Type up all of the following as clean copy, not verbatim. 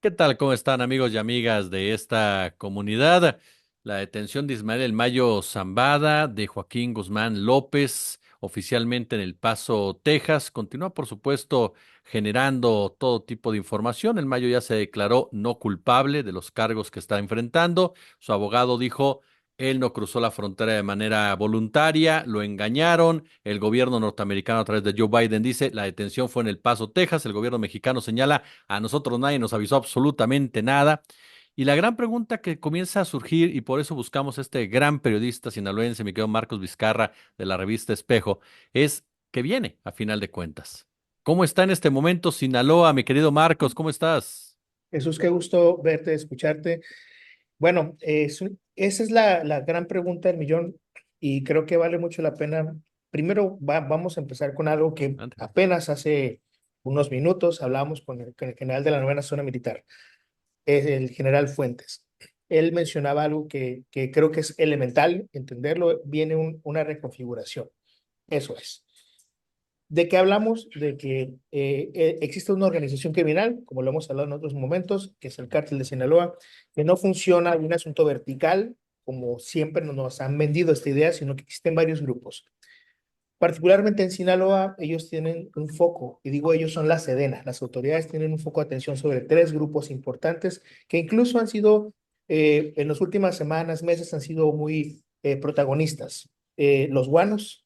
¿Qué tal? ¿Cómo están amigos y amigas de esta comunidad? La detención de Ismael El Mayo Zambada, de Joaquín Guzmán López, oficialmente en El Paso, Texas, continúa por supuesto generando todo tipo de información. El Mayo ya se declaró no culpable de los cargos que está enfrentando. Su abogado dijo, él no cruzó la frontera de manera voluntaria, lo engañaron. El gobierno norteamericano a través de Joe Biden dice, la detención fue en El Paso, Texas. El gobierno mexicano señala, a nosotros nadie nos avisó absolutamente nada. Y la gran pregunta que comienza a surgir, y por eso buscamos este gran periodista sinaloense, mi querido Marcos Vizcarra, de la revista Espejo, es ¿qué viene a final de cuentas? ¿Cómo está en este momento Sinaloa, mi querido Marcos? ¿Cómo estás? Jesús, qué gusto verte, escucharte. Bueno, esa es la gran pregunta del millón y creo que vale mucho la pena. Primero vamos a empezar con algo que Adelante. apenas hace unos minutos hablábamos con el general de la novena zona militar, es el general Fuentes. Él mencionaba algo que creo que es elemental entenderlo, viene una reconfiguración. Eso es. ¿De qué hablamos? De que existe una organización criminal, como lo hemos hablado en otros momentos, que es el Cártel de Sinaloa, que no funciona en un asunto vertical, como siempre nos han vendido esta idea, sino que existen varios grupos. Particularmente en Sinaloa, ellos tienen un foco, y digo ellos son la Sedena, las autoridades tienen un foco de atención sobre tres grupos importantes que incluso han sido, en las últimas semanas, meses, han sido muy protagonistas. Los guanos,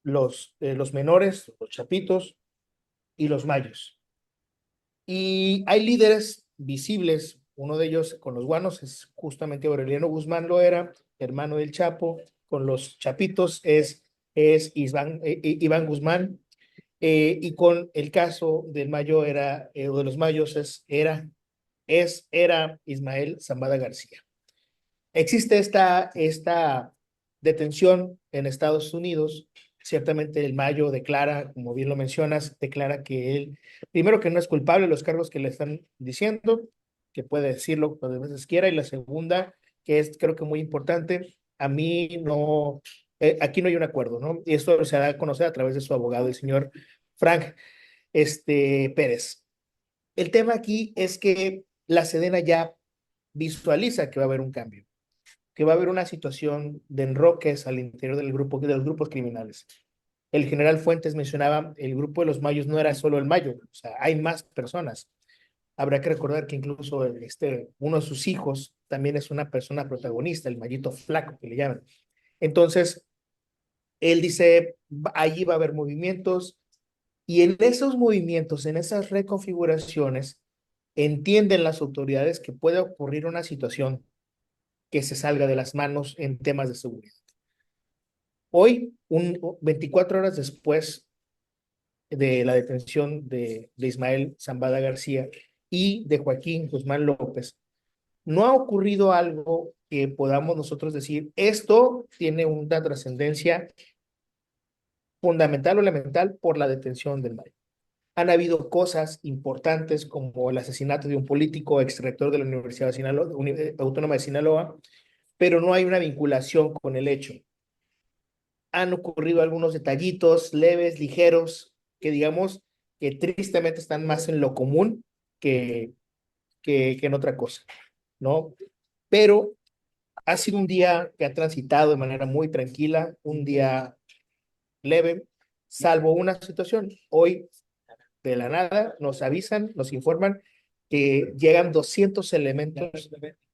los menores, los chapitos y los mayos. Y hay líderes visibles, uno de ellos con los guanos es justamente Aureliano Guzmán Loera, hermano del Chapo, con los chapitos es Iván Guzmán, y con el caso del mayo o de los mayos era Ismael Zambada García. Existe esta detención en Estados Unidos. Ciertamente el Mayo declara, como bien lo mencionas, declara que él, primero que no es culpable de los cargos que le están diciendo, que puede decirlo cuando veces quiera, y la segunda, que es creo que muy importante, a mí no, aquí no hay un acuerdo, ¿no? Y esto se da a conocer a través de su abogado, el señor Frank Pérez. El tema aquí es que la Sedena ya visualiza que va a haber un cambio, que va a haber una situación de enroques al interior de los grupos criminales. El general Fuentes mencionaba, el grupo de los Mayos no era solo el Mayo, o sea, hay más personas. Habrá que recordar que incluso uno de sus hijos también es una persona protagonista, el Mayito Flaco, que le llaman. Entonces, él dice, allí va a haber movimientos, y en esos movimientos, en esas reconfiguraciones, entienden las autoridades que puede ocurrir una situación que se salga de las manos en temas de seguridad. Hoy, 24 horas después de la detención de Ismael Zambada García y de Joaquín Guzmán López, no ha ocurrido algo que podamos nosotros decir, esto tiene una trascendencia fundamental o elemental por la detención del Mayo. Han habido cosas importantes como el asesinato de un político exrector de la Universidad de Sinaloa, Autónoma de Sinaloa, pero no hay una vinculación con el hecho. Han ocurrido algunos detallitos leves, ligeros, que digamos que tristemente están más en lo común que, que en otra cosa, ¿no? Pero ha sido un día que ha transitado de manera muy tranquila, un día leve, salvo una situación. Hoy, de la nada, nos avisan, nos informan que llegan 200 elementos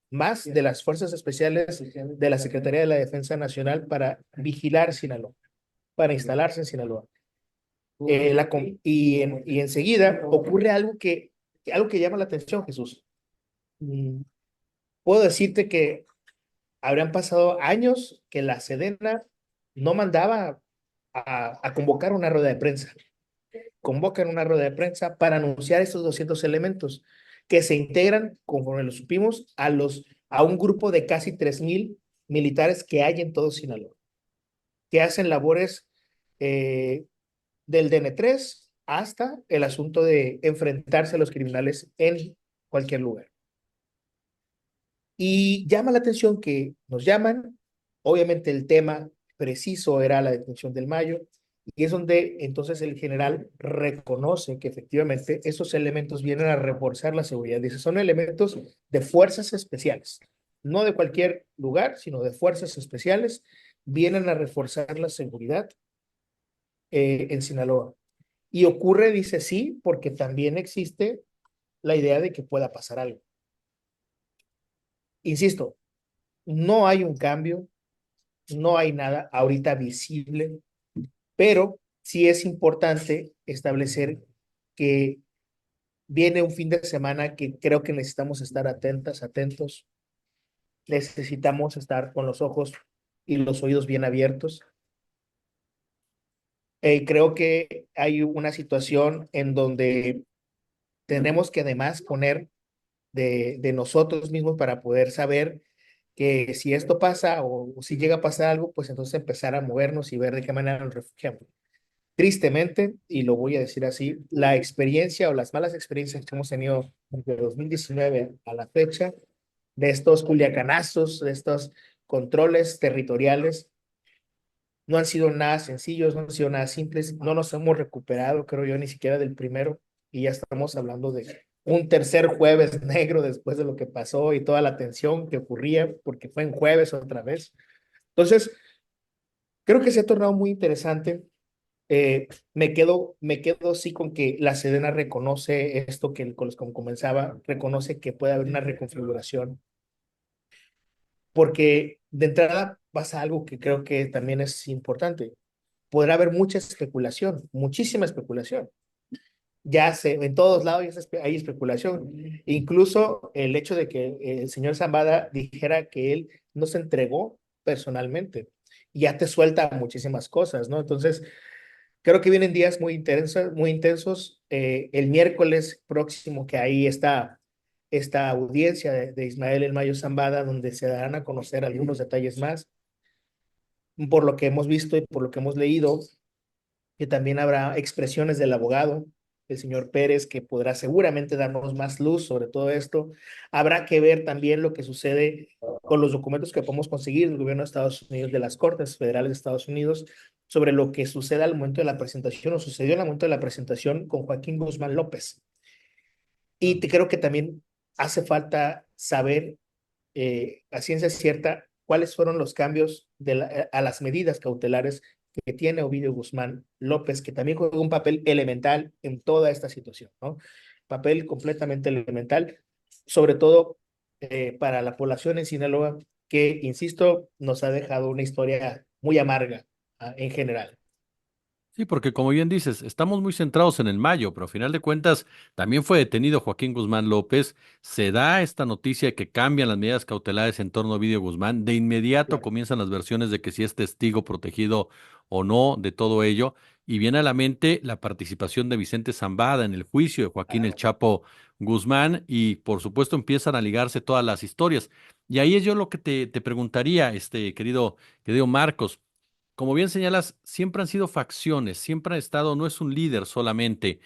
más de las fuerzas especiales de la Secretaría de la Defensa Nacional para vigilar Sinaloa, para instalarse en Sinaloa. Y enseguida ocurre algo que llama la atención, Jesús. Mm, Puedo decirte que habrían pasado años que la Sedena no mandaba a convocar una rueda de prensa. Convocan una rueda de prensa para anunciar estos 200 elementos que se integran, conforme lo supimos, a un grupo de casi 3,000 militares que hay en todo Sinaloa, que hacen labores eh, del DN3 hasta el asunto de enfrentarse a los criminales en cualquier lugar. Y llama la atención que nos llaman, obviamente el tema preciso era la detención del Mayo, Y es donde entonces el general reconoce que efectivamente esos elementos vienen a reforzar la seguridad. Dice, son elementos de fuerzas especiales, no de cualquier lugar, sino de fuerzas especiales, vienen a reforzar la seguridad en Sinaloa. Y ocurre, dice, sí, porque también existe la idea de que pueda pasar algo. Insisto, no hay un cambio, no hay nada ahorita visible, pero sí es importante establecer que viene un fin de semana que creo que necesitamos estar atentas, atentos, necesitamos estar con los ojos y los oídos bien abiertos. Creo que hay una situación en donde tenemos que además poner de nosotros mismos para poder saber que si esto pasa o si llega a pasar algo, pues entonces empezar a movernos y ver de qué manera nos refugiamos. Tristemente, y lo voy a decir así, la experiencia o las malas experiencias que hemos tenido desde 2019 a la fecha, de estos culiacanazos, de estos controles territoriales, no han sido nada sencillos, no han sido nada simples, no nos hemos recuperado, creo yo, ni siquiera del primero, y ya estamos hablando de un tercer jueves negro después de lo que pasó y toda la tensión que ocurría, porque fue en jueves otra vez. Entonces, creo que se ha tornado muy interesante. Me quedo sí con que la Sedena reconoce esto que con los como comenzaba, reconoce que puede haber una reconfiguración, porque de entrada pasa algo que creo que también es importante. Podrá haber mucha especulación, muchísima especulación. Ya sé, en todos lados hay especulación. Incluso el hecho de que el señor Zambada dijera que él no se entregó personalmente, ya te suelta muchísimas cosas, ¿no? Entonces, creo que vienen días muy intensos, muy intensos. El miércoles próximo que hay esta audiencia de Ismael El Mayo Zambada, donde se darán a conocer algunos detalles más. Por lo que hemos visto y por lo que hemos leído, que también habrá expresiones del abogado, el señor Pérez, que podrá seguramente darnos más luz sobre todo esto. Habrá que ver también lo que sucede con los documentos que podemos conseguir del gobierno de Estados Unidos, de las Cortes Federales de Estados Unidos, sobre lo que sucede al momento de la presentación o sucedió al momento de la presentación con Joaquín Guzmán López. Y creo que también hace falta saber a ciencia cierta cuáles fueron los cambios a las medidas cautelares que tiene Ovidio Guzmán López, que también juega un papel elemental en toda esta situación, ¿no? Papel completamente elemental, sobre todo para la población en Sinaloa, que, insisto, nos ha dejado una historia muy amarga en general. Sí, porque como bien dices, estamos muy centrados en el Mayo, pero a final de cuentas también fue detenido Joaquín Guzmán López. Se da esta noticia de que cambian las medidas cautelares en torno a Ovidio Guzmán. De inmediato Claro. comienzan las versiones de que si es testigo protegido o no de todo ello. Y viene a la mente la participación de Vicente Zambada en el juicio de Joaquín El Claro. Chapo Guzmán y por supuesto empiezan a ligarse todas las historias. Y ahí es yo lo que te preguntaría, querido Marcos. Como bien señalas, siempre han sido facciones, siempre han estado, no es un líder solamente.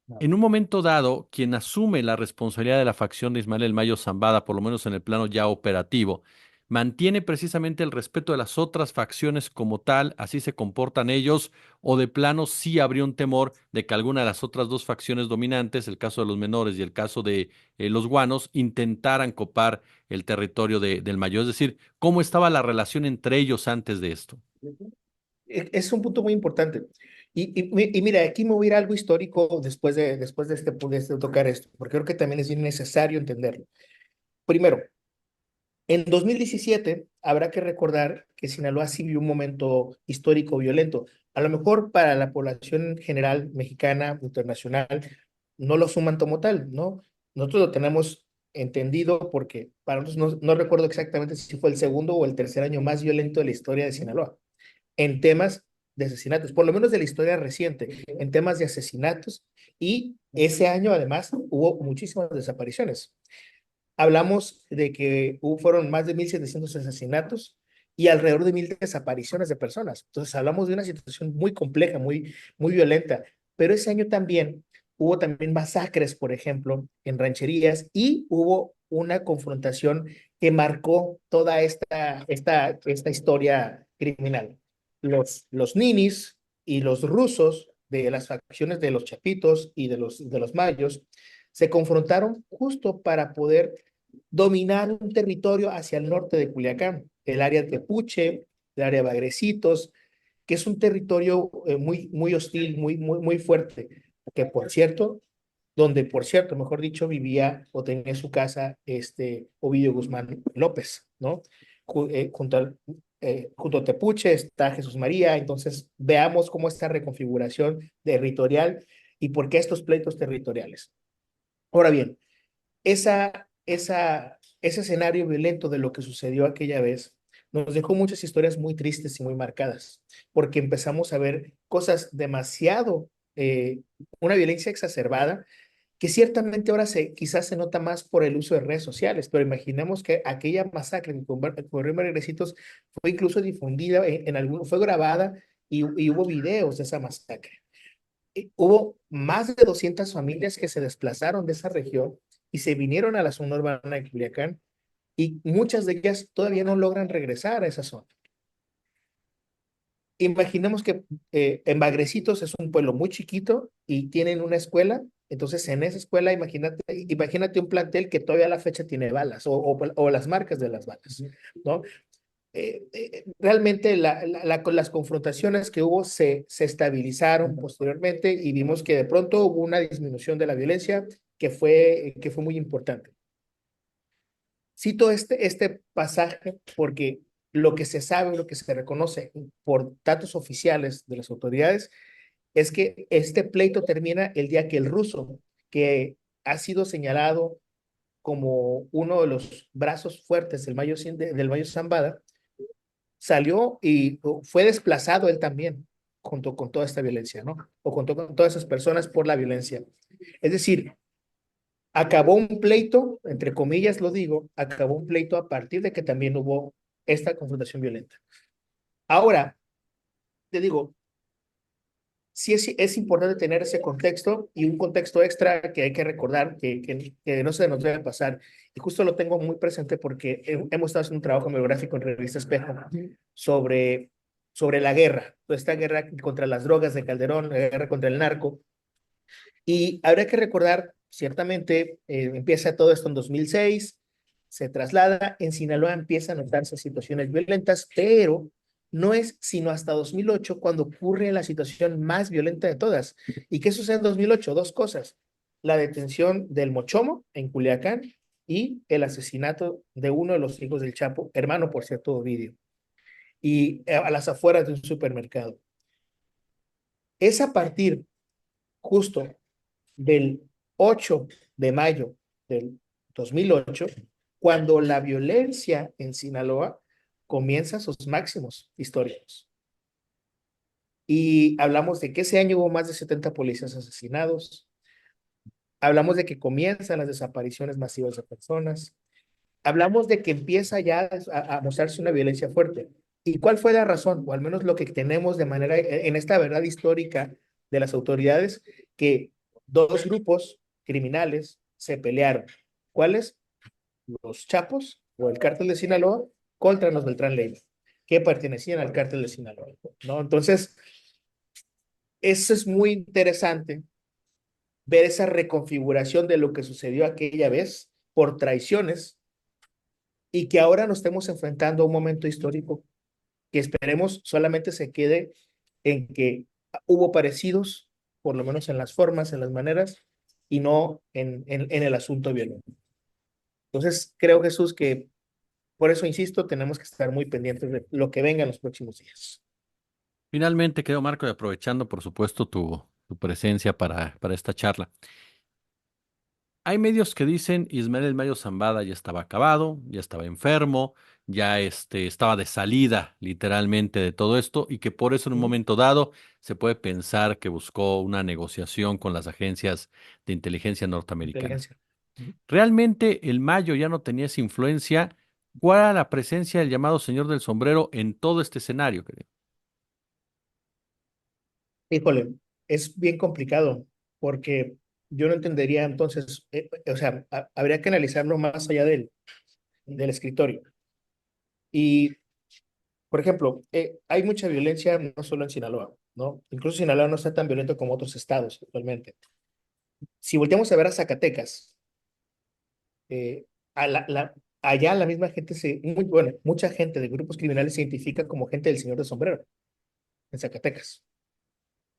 No. En un momento dado, quien asume la responsabilidad de la facción de Ismael El Mayo Zambada, por lo menos en el plano ya operativo, mantiene precisamente el respeto de las otras facciones como tal, así se comportan ellos, o de plano sí habría un temor de que alguna de las otras dos facciones dominantes, el caso de los menores y el caso de los guanos, intentaran copar el territorio del Mayo. Es decir, ¿cómo estaba la relación entre ellos antes de esto? Es un punto muy importante. Y mira, aquí me voy a ir a algo histórico después de este tocar esto, porque creo que también es bien necesario entenderlo. Primero, en 2017 habrá que recordar que Sinaloa sí vivió un momento histórico violento. A lo mejor para la población general mexicana, internacional, no lo suman como tal, ¿no? Nosotros lo tenemos entendido porque para nosotros no recuerdo exactamente si fue el segundo o el tercer año más violento de la historia de Sinaloa en temas de asesinatos, por lo menos de la historia reciente, en temas de asesinatos, y ese año además hubo muchísimas desapariciones. Hablamos de que fueron más de 1,700 asesinatos y alrededor de 1,000 desapariciones de personas. Entonces hablamos de una situación muy compleja, muy violenta, pero ese año también hubo también masacres, por ejemplo, en rancherías y hubo una confrontación que marcó toda esta historia criminal. Los ninis, y los rusos de las facciones de los chapitos y de los mayos se confrontaron justo para poder dominar un territorio hacia el norte de Culiacán, el área de Tepuche, el área de Bagrecitos, que es un territorio muy hostil, muy fuerte, que por cierto, donde por cierto, mejor dicho, vivía o tenía su casa Ovidio Guzmán López, ¿no? Junto a Tepuche está Jesús María, entonces veamos cómo esta reconfiguración territorial y por qué estos pleitos territoriales. Ahora bien, ese escenario violento de lo que sucedió aquella vez nos dejó muchas historias muy tristes y muy marcadas, porque empezamos a ver cosas demasiado, una violencia exacerbada, que ciertamente ahora quizás se nota más por el uso de redes sociales, pero imaginemos que aquella masacre que ocurrió en Margarecitos fue incluso difundida fue grabada y hubo videos de esa masacre. Hubo más de 200 familias que se desplazaron de esa región y se vinieron a la zona urbana de Culiacán y muchas de ellas todavía no logran regresar a esa zona. Imaginemos que en Bagrecitos es un pueblo muy chiquito y tienen una escuela, entonces en esa escuela imagínate un plantel que todavía a la fecha tiene balas o las marcas de las balas, ¿no? Realmente las confrontaciones que hubo se estabilizaron posteriormente y vimos que de pronto hubo una disminución de la violencia que fue muy importante. Cito este pasaje porque lo que se sabe, lo que se reconoce por datos oficiales de las autoridades es que este pleito termina el día que el ruso, que ha sido señalado como uno de los brazos fuertes del Mayo Zambada, salió y fue desplazado él también, junto con toda esta violencia, ¿no? O junto con todas esas personas por la violencia. Es decir, acabó un pleito, entre comillas lo digo, acabó un pleito a partir de que también hubo esta confrontación violenta. Ahora, te digo, sí es importante tener ese contexto y un contexto extra que hay que recordar que no se nos debe pasar. Y justo lo tengo muy presente porque hemos estado haciendo un trabajo biográfico en Revista Espejo sobre, sobre la guerra, esta guerra contra las drogas de Calderón, la guerra contra el narco. Y habría que recordar, ciertamente, empieza todo esto en 2006, se traslada, en Sinaloa empiezan a notarse situaciones violentas, pero no es sino hasta 2008 cuando ocurre la situación más violenta de todas. ¿Y qué sucede en 2008? Dos cosas. La detención del Mochomo en Culiacán y el asesinato de uno de los hijos del Chapo, hermano, por cierto, Ovidio, y a las afueras de un supermercado. Es a partir justo del 8 de mayo del 2008, cuando la violencia en Sinaloa comienza sus máximos históricos. Y hablamos de que ese año hubo más de 70 policías asesinados, hablamos de que comienzan las desapariciones masivas de personas, hablamos de que empieza ya a mostrarse una violencia fuerte. ¿Y cuál fue la razón? O al menos lo que tenemos de manera, en esta verdad histórica de las autoridades, que dos grupos criminales se pelearon. ¿Cuáles? Los Chapos o el cártel de Sinaloa contra los Beltrán Leiva, que pertenecían al cártel de Sinaloa, ¿no? Entonces, eso es muy interesante, ver esa reconfiguración de lo que sucedió aquella vez por traiciones y que ahora nos estemos enfrentando a un momento histórico que esperemos solamente se quede en que hubo parecidos, por lo menos en las formas, en las maneras, y no en el asunto violento. Entonces, creo, Jesús, que por eso insisto, tenemos que estar muy pendientes de lo que venga en los próximos días. Finalmente, quedo Marco, y aprovechando, por supuesto, tu presencia para esta charla. Hay medios que dicen Ismael El Mayo Zambada ya estaba acabado, ya estaba enfermo, ya estaba de salida literalmente de todo esto y que por eso en un momento dado se puede pensar que buscó una negociación con las agencias de inteligencia norteamericanas. Inteligencia. ¿Realmente el Mayo ya no tenía esa influencia? ¿Cuál era la presencia del llamado Señor del Sombrero en todo este escenario? Híjole, es bien complicado porque yo no entendería entonces, o sea, habría que analizarlo más allá del escritorio. Y, por ejemplo, hay mucha violencia no solo en Sinaloa. ¿no? Incluso Sinaloa no está tan violento como otros estados actualmente. Si volteamos a ver a Zacatecas, eh, allá la misma gente, bueno, mucha gente de grupos criminales se identifica como gente del Señor de Sombrero en Zacatecas.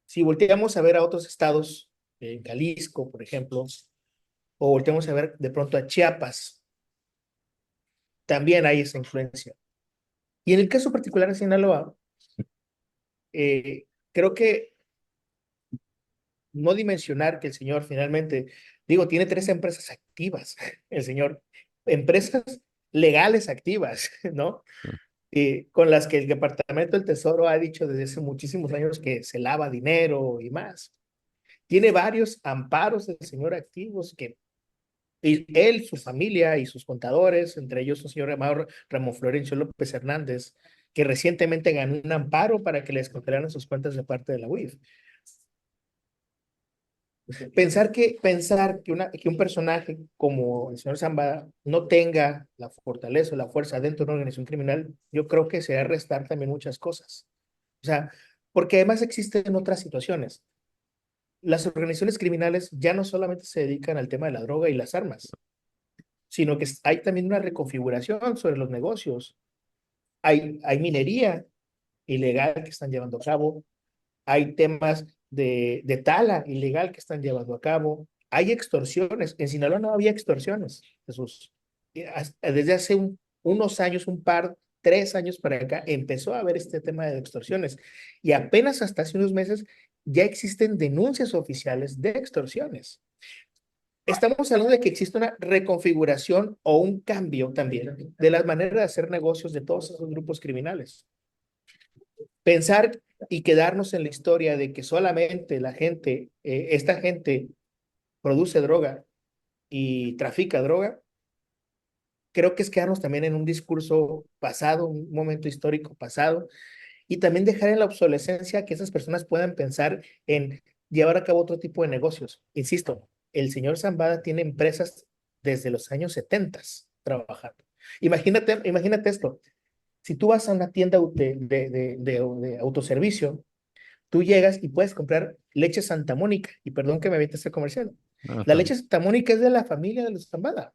Si volteamos a ver a otros estados, Jalisco, por ejemplo, o volteamos a ver de pronto a Chiapas, también hay esa influencia. Y en el caso particular de Sinaloa, creo que no dimensionar que el señor finalmente, digo, tiene 3 empresas activas, el señor, empresas legales activas, ¿no? Con las que el Departamento del Tesoro ha dicho desde hace muchísimos años que se lava dinero y más. Tiene varios amparos del señor activos que y él, su familia y sus contadores, entre ellos un señor llamado Ramón Florencio López Hernández, que recientemente ganó un amparo para que les controlaran sus cuentas de parte de la UIF. Pensar que un personaje como el señor Zambada no tenga la fortaleza o la fuerza dentro de una organización criminal, yo creo que se va a restar también muchas cosas. O sea, porque además existen otras situaciones. Las organizaciones criminales ya no solamente se dedican al tema de la droga y las armas, sino que hay también una reconfiguración sobre los negocios. Hay minería ilegal que están llevando a cabo, hay temas de tala ilegal que están llevando a cabo, hay extorsiones. En Sinaloa no había extorsiones, Jesús. Desde hace unos años, 3 años para acá, empezó a haber este tema de extorsiones. Y apenas hasta hace unos meses ya existen denuncias oficiales de extorsiones. Estamos hablando de que existe una reconfiguración o un cambio también de la manera de hacer negocios de todos esos grupos criminales. Pensar y quedarnos en la historia de que solamente esta gente produce droga y trafica droga, creo que es quedarnos también en un discurso pasado, un momento histórico pasado, y también dejar en la obsolescencia que esas personas puedan pensar en llevar a cabo otro tipo de negocios. Insisto, el señor Zambada tiene empresas desde los años 70 trabajando. Imagínate esto. Si tú vas a una tienda de autoservicio, tú llegas y puedes comprar leche Santa Mónica, y perdón que me aviente este comercial. La Ajá. leche Santa Mónica es de la familia de los Zambada.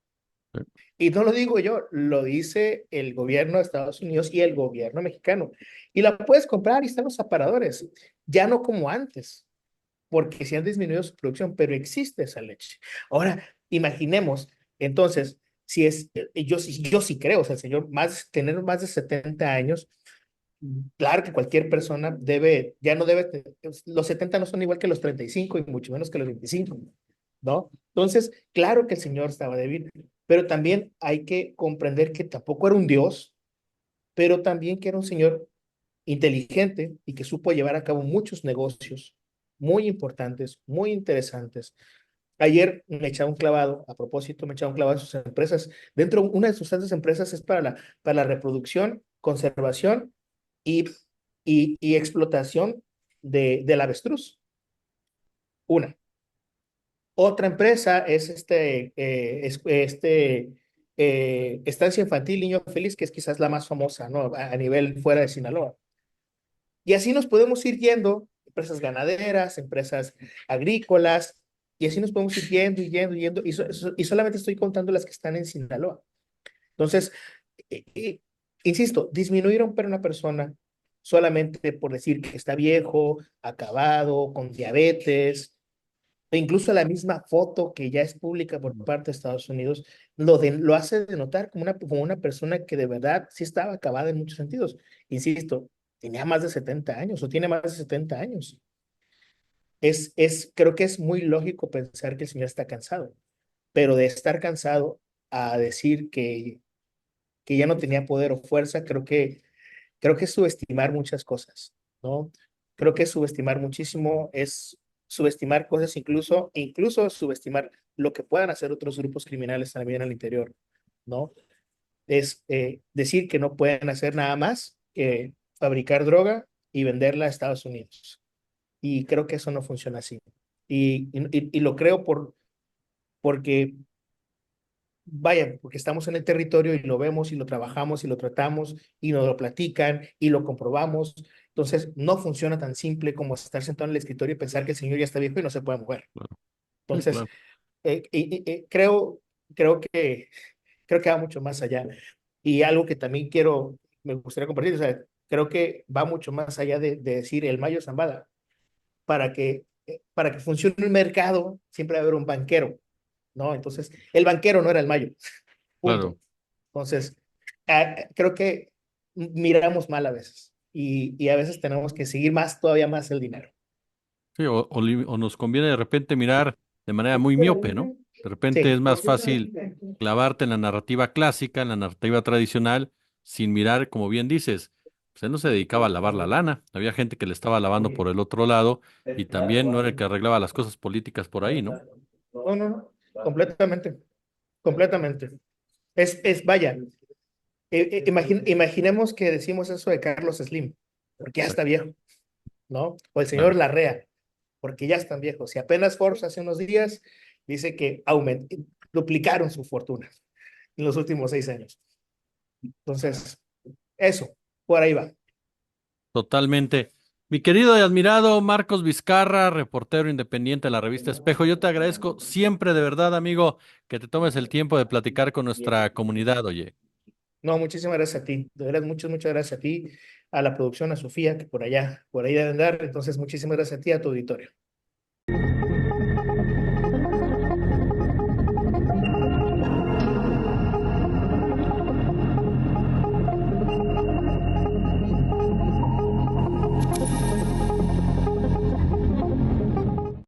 Y no lo digo yo, lo dice el gobierno de Estados Unidos y el gobierno mexicano. Y la puedes comprar y están los aparadores. Ya no como antes, porque se han disminuido su producción, pero existe esa leche. Ahora, imaginemos, entonces, si es, yo sí creo, o sea, el señor, tener más de 70 años, claro que cualquier persona ya no debe, los 70 no son igual que los 35 y mucho menos que los 25, ¿no? Entonces, claro que el señor estaba débil, pero también hay que comprender que tampoco era un dios, pero también que era un señor inteligente y que supo llevar a cabo muchos negocios muy importantes, muy interesantes. Ayer me echaba un clavado, a propósito, me echaba un clavado a sus empresas. Una de sus tantas empresas es para la reproducción, conservación y, y explotación del avestruz. Una. Otra empresa es Estancia Infantil Niño Feliz, que es quizás la más famosa, ¿no? A nivel fuera de Sinaloa. Y así nos podemos ir yendo, empresas ganaderas, empresas agrícolas, y así nos podemos ir yendo y yendo y yendo, y solamente estoy contando las que están en Sinaloa. Entonces, eh, eh, insisto, disminuir a una persona solamente por decir que está viejo, acabado, con diabetes, e incluso la misma foto que ya es pública por parte de Estados Unidos, lo hace denotar como una persona que de verdad sí estaba acabada en muchos sentidos. Insisto, tenía más de 70 años o tiene más de 70 años. Creo que es muy lógico pensar que el señor está cansado, pero de estar cansado a decir que ya no tenía poder o fuerza, creo que es subestimar muchas cosas, ¿no? Creo que es subestimar muchísimo, es subestimar cosas, incluso subestimar lo que puedan hacer otros grupos criminales también al interior, ¿no? Es decir que no pueden hacer nada más que fabricar droga y venderla a Estados Unidos. Y creo que eso no funciona así. Y lo creo porque vaya, porque estamos en el territorio y lo vemos y lo trabajamos y lo tratamos y nos lo platican y lo comprobamos. Entonces, no funciona tan simple como estar sentado en el escritorio y pensar que el señor ya está viejo y no se puede mover. Claro. Sí, Entonces, claro. creo creo que va mucho más allá. Y algo que también me gustaría compartir, o sea, creo que va mucho más allá de decir el Mayo Zambada. Para que funcione el mercado, siempre va a haber un banquero, ¿no? Entonces, el banquero no era el Mayo, Claro. punto. Entonces, creo que miramos mal a veces y a veces tenemos que seguir más, todavía más el dinero. Sí, o nos conviene de repente mirar de manera muy miope, ¿no? De repente es Sí, más fácil clavarte en la narrativa clásica, en la narrativa tradicional, sin mirar, como bien dices, pues él no se dedicaba a lavar la lana, había gente que le estaba lavando por el otro lado y también no era el que arreglaba las cosas políticas por ahí, ¿no? no, no, no, completamente, completamente. Vaya, imaginemos que decimos eso de Carlos Slim, porque ya está Exacto, viejo, ¿no? O el señor claro. Larrea, porque ya están viejos. Y apenas Forbes hace unos días dice que duplicaron su fortuna en los últimos 6 años. Entonces, eso, por ahí va. Totalmente. Mi querido y admirado Marcos Vizcarra, reportero independiente de la revista Espejo, yo te agradezco siempre de verdad, amigo, que te tomes el tiempo de platicar con nuestra comunidad, oye. No, muchísimas gracias a ti. De verdad, muchas gracias a ti, a la producción, a Sofía, que por ahí debe andar. Entonces, muchísimas gracias a ti, a tu auditorio.